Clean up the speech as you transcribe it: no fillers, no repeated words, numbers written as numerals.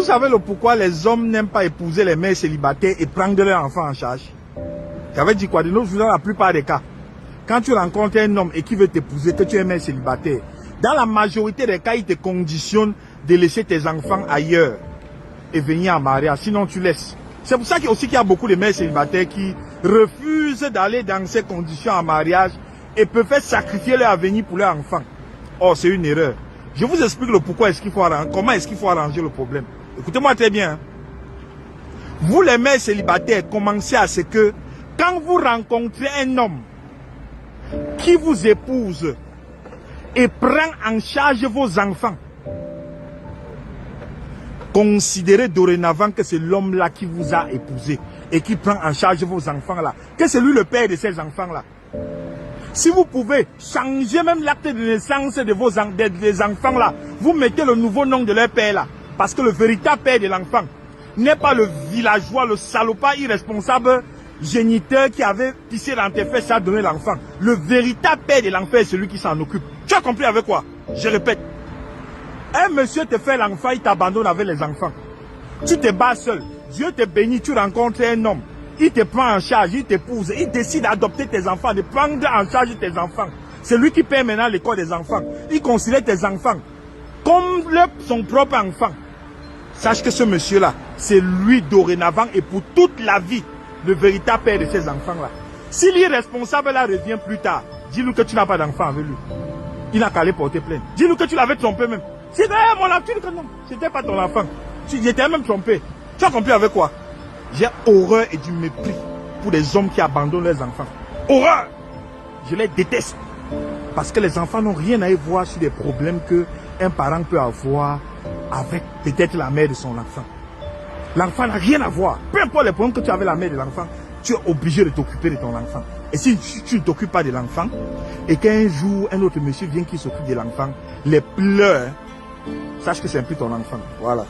Vous savez le pourquoi les hommes n'aiment pas épouser les mères célibataires et prendre leurs enfants en charge? J'avais dit quoi? De nos jours, dans la plupart des cas, quand tu rencontres un homme et qui veut t'épouser, que tu es mère célibataire, dans la majorité des cas, il te conditionne de laisser tes enfants ailleurs et venir en mariage. Sinon, tu laisses. C'est pour ça qu'il y a beaucoup de mères célibataires qui refusent d'aller dans ces conditions en mariage et peuvent sacrifier leur avenir pour leurs enfants. Oh, c'est une erreur. Je vous explique le pourquoi comment est-ce qu'il faut arranger le problème. Écoutez-moi très bien. Vous les mères célibataires, commencez à ce que quand vous rencontrez un homme qui vous épouse et prend en charge vos enfants, considérez dorénavant que c'est l'homme-là qui vous a épousé et qui prend en charge vos enfants-là, que c'est lui le père de ces enfants-là. Si vous pouvez changer même l'acte de naissance de des enfants-là, vous mettez le nouveau nom de leur père-là. Parce que le véritable père de l'enfant n'est pas le villageois, le salopard irresponsable géniteur qui avait pissé dans tes fesses à donner l'enfant. Le véritable père de l'enfant est celui qui s'en occupe. Tu as compris avec quoi? Je répète. Un monsieur te fait l'enfant, il t'abandonne avec les enfants. Tu te bats seul. Dieu te bénit, tu rencontres un homme. Il te prend en charge, il t'épouse, il décide d'adopter tes enfants, de prendre en charge tes enfants. C'est lui qui paie maintenant l'école des enfants. Il considère tes enfants comme son propre enfant. Sache que ce monsieur-là, c'est lui dorénavant et pour toute la vie, le véritable père de ces enfants-là. Si l'irresponsable là revient plus tard, dis-lui que tu n'as pas d'enfant avec lui. Il n'a qu'à aller porter plainte. Dis-lui que tu l'avais trompé même. C'est mon enfant, tu dis que non, c'était pas ton enfant. J'étais même trompé. Tu as compris avec quoi? J'ai horreur et du mépris pour les hommes qui abandonnent leurs enfants. Horreur! Je les déteste. Parce que les enfants n'ont rien à y voir sur les problèmes qu'un parent peut avoir avec peut-être la mère de son enfant. L'enfant n'a rien à voir. Peu importe les problèmes que tu as avec la mère de l'enfant, tu es obligé de t'occuper de ton enfant. Et si tu ne t'occupes pas de l'enfant, et qu'un jour, un autre monsieur vient qui s'occupe de l'enfant, les pleurs, sache que c'est un peu ton enfant. Voilà.